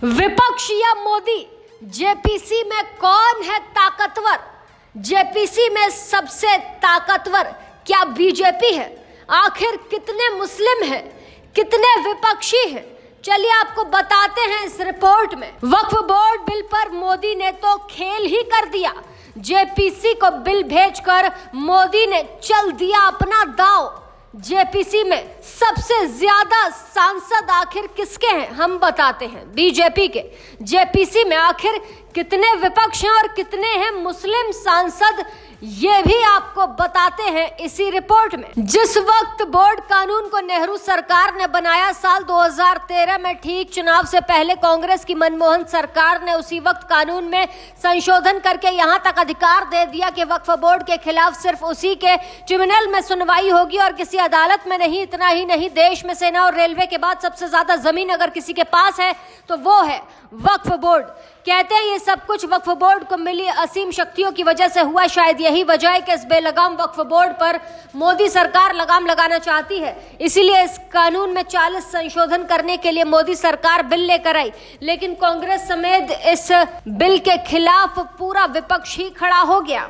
विपक्ष या मोदी, जेपीसी में कौन है ताकतवर? जेपीसी में सबसे ताकतवर क्या बीजेपी है? आखिर कितने मुस्लिम हैं, कितने विपक्षी हैं? चलिए आपको बताते हैं इस रिपोर्ट में। वक्फ बोर्ड बिल पर मोदी ने तो खेल ही कर दिया। जेपीसी को बिल भेजकर मोदी ने चल दिया अपना दांव। जेपीसी में सबसे ज्यादा सांसद आखिर किसके हैं, हम बताते हैं, बीजेपी के। जेपीसी में आखिर कितने विपक्ष हैं और कितने हैं मुस्लिम सांसद, ये भी आपको बताते हैं इसी रिपोर्ट में। जिस वक्त बोर्ड कानून को नेहरू सरकार ने बनाया साल 2013 में, ठीक चुनाव से पहले कांग्रेस की मनमोहन सरकार ने उसी वक्त कानून में संशोधन करके यहां तक अधिकार दे दिया कि वक्फ बोर्ड के खिलाफ सिर्फ उसी के ट्रिब्यूनल में सुनवाई होगी और किसी अदालत में नहीं। इतना ही नहीं, देश में सेना और रेलवे के बाद सबसे ज्यादा जमीन अगर किसी के पास है तो वो है वक्फ बोर्ड। कहते हैं ये सब कुछ वक्फ बोर्ड को मिली असीम शक्तियों की वजह से हुआ। शायद यही वजह है कि इस बेलगाम वक्फ बोर्ड पर मोदी सरकार लगाम लगाना चाहती है। इसीलिए इस कानून में 40 संशोधन करने के लिए मोदी सरकार बिल लेकर आई, लेकिन कांग्रेस समेत इस बिल के खिलाफ पूरा विपक्ष ही खड़ा हो गया,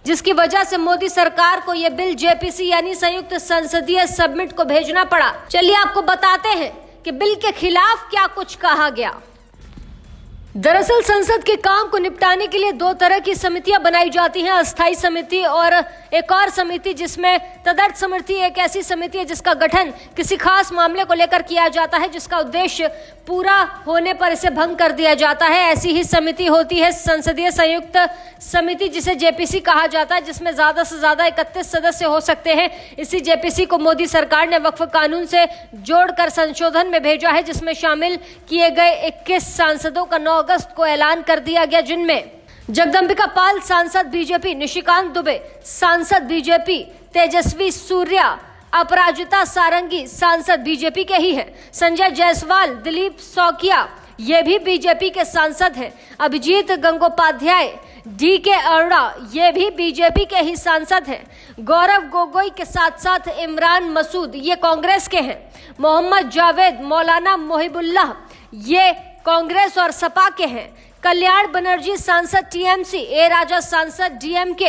जिसकी वजह से मोदी सरकार को यह बिल जेपीसी यानी संयुक्त संसदीय सबमिट को भेजना पड़ा। चलिए आपको बताते हैं कि बिल के खिलाफ क्या कुछ कहा गया। दरअसल संसद के काम को निपटाने के लिए दो तरह की समितियां बनाई जाती हैं, अस्थायी समिति और एक और समिति जिसमें तदर्थ समिति एक ऐसी समिति है जिसका गठन किसी खास मामले को लेकर किया जाता है, जिसका उद्देश्य पूरा होने पर इसे भंग कर दिया जाता है। ऐसी ही समिति होती है संसदीय संयुक्त समिति, जिसे जेपीसी कहा जाता है, जिसमें ज्यादा से ज्यादा 31 सदस्य हो सकते हैं। इसी जेपीसी को मोदी सरकार ने वक्फ कानून से जोड़कर संशोधन में भेजा है, जिसमें शामिल किए गए 21 सांसदों का 9 अगस्त को ऐलान कर दिया गया, जिनमें जगदंबिका पाल सांसद बीजेपी, निशिकांत दुबे सांसद बीजेपी, तेजस्वी सूर्या, अपराजिता सारंगी सांसद बीजेपी के ही हैं, संजय जायसवाल, दिलीप सौकिया ये भी बीजेपी के सांसद हैं, अभिजीत गंगोपाध्याय, DK अरोड़ा ये भी बीजेपी के ही सांसद हैं, गौरव गोगोई के साथ साथ इमरान मसूद ये कांग्रेस के हैं, मोहम्मद जावेद, मौलाना मोहिबुल्लाह ये कांग्रेस और सपा के हैं, कल्याण बनर्जी सांसद TMC, ए राजा सांसद DMK,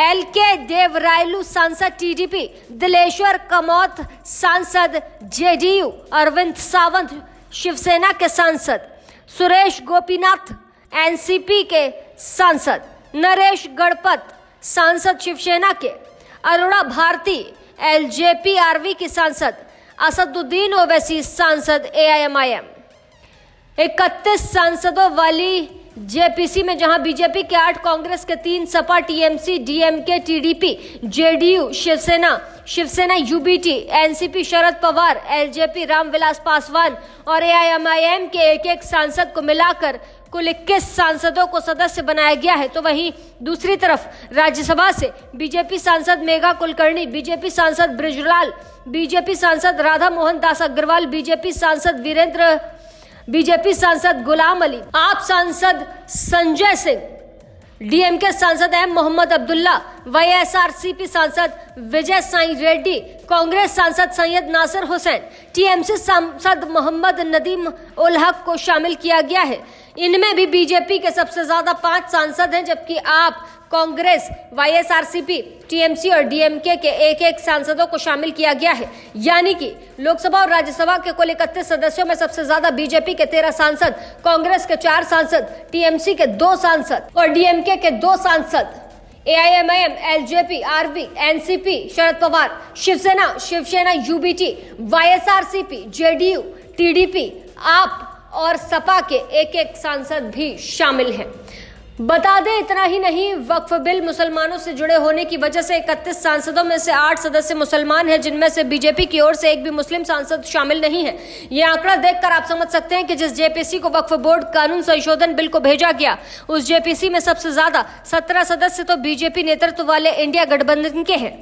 LK देवरायलू सांसद TDP, दिलेश्वर कमौत सांसद JDU, अरविंद सावंत शिवसेना के सांसद, सुरेश गोपीनाथ NCP के सांसद, नरेश गणपत सांसद शिवसेना के, अरोड़ा भारती LJP-RV की सांसद, असदुद्दीन ओवैसी सांसद AIMIM। 31 सांसदों वाली जेपीसी में जहां बीजेपी के 8, कांग्रेस के 3, Sapa, TMC, DMK, TDP, JDU, Shiv Sena UBT, NCP Sharad Pawar, LJP Ramvilas Paswan और AIMIM के एक सांसद को मिलाकर कुल 21 सांसदों को सदस्य बनाया गया है। तो वहीं दूसरी तरफ राज्यसभा से बीजेपी सांसद मेघा कुलकर्णी, बीजेपी सांसद बृजलाल, बीजेपी सांसद राधा मोहन दास अग्रवाल, बीजेपी सांसद वीरेंद्र, बीजेपी सांसद गुलाम अली, आप सांसद संजय सिंह, DMK सांसद M मोहम्मद अब्दुल्ला, YSRCP सांसद विजय साई रेड्डी, कांग्रेस सांसद सैयद नासिर हुसैन, TMC सांसद मोहम्मद नदीम उल हक को शामिल किया गया है। इनमें भी बीजेपी के सबसे ज्यादा 5 सांसद हैं, जबकि आप, कांग्रेस, YSRCP, TMC और DMK के एक सांसदों को शामिल किया गया है। यानी कि लोकसभा और राज्यसभा के कुल 31 सदस्यों में सबसे ज्यादा बीजेपी के 13 सांसद, कांग्रेस के 4 सांसद, TMC के 2 सांसद और DMK के 2 सांसद, AIMIM, LJP-RV, NCP Sharad Pawar, Shiv Sena UBT, YSRCP, JDU, TDP, आप और सपा के एक सांसद भी शामिल हैं। बता दें इतना ही नहीं, वक्फ बिल मुसलमानों से जुड़े होने की वजह से 31 सांसदों में से 8 सदस्य मुसलमान हैं, जिनमें से बीजेपी की ओर से एक भी मुस्लिम सांसद शामिल नहीं है। ये आंकड़ा देखकर आप समझ सकते हैं कि जिस जेपीसी को वक्फ बोर्ड कानून संशोधन बिल को भेजा गया, उस जेपीसी में सबसे ज्यादा 17 सदस्य तो बीजेपी नेतृत्व वाले इंडिया गठबंधन के हैं,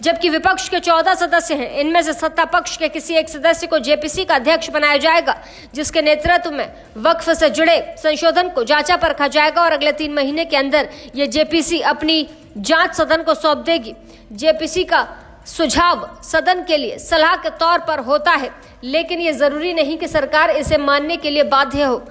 जबकि विपक्ष के 14 सदस्य हैं। इनमें से सत्ता पक्ष के किसी एक सदस्य को जेपीसी का अध्यक्ष बनाया जाएगा, जिसके नेतृत्व में वक्फ से जुड़े संशोधन को जांचा परखा जाएगा और अगले 3 महीने के अंदर ये जेपीसी अपनी जांच सदन को सौंप देगी। जेपीसी का सुझाव सदन के लिए सलाह के तौर पर होता है, लेकिन ये जरूरी नहीं कि सरकार इसे मानने के लिए बाध्य हो।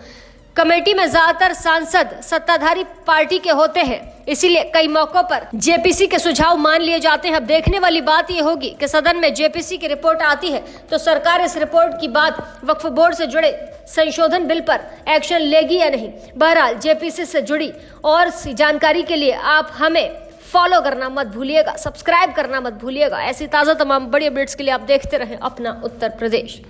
कमेटी में ज्यादातर सांसद सत्ताधारी पार्टी के होते हैं, इसीलिए कई मौकों पर जेपीसी के सुझाव मान लिए जाते हैं। अब देखने वाली बात यह होगी कि सदन में जेपीसी की रिपोर्ट आती है तो सरकार इस रिपोर्ट की बात वक्फ बोर्ड से जुड़े संशोधन बिल पर एक्शन लेगी या नहीं। बहरहाल जेपीसी से जुड़ी और सी जानकारी के लिए आप हमें फॉलो करना मत भूलिएगा, सब्सक्राइब करना मत भूलिएगा। ऐसी ताज़ा तमाम बड़ी अपडेट्स के लिए आप देखते रहें अपना उत्तर प्रदेश।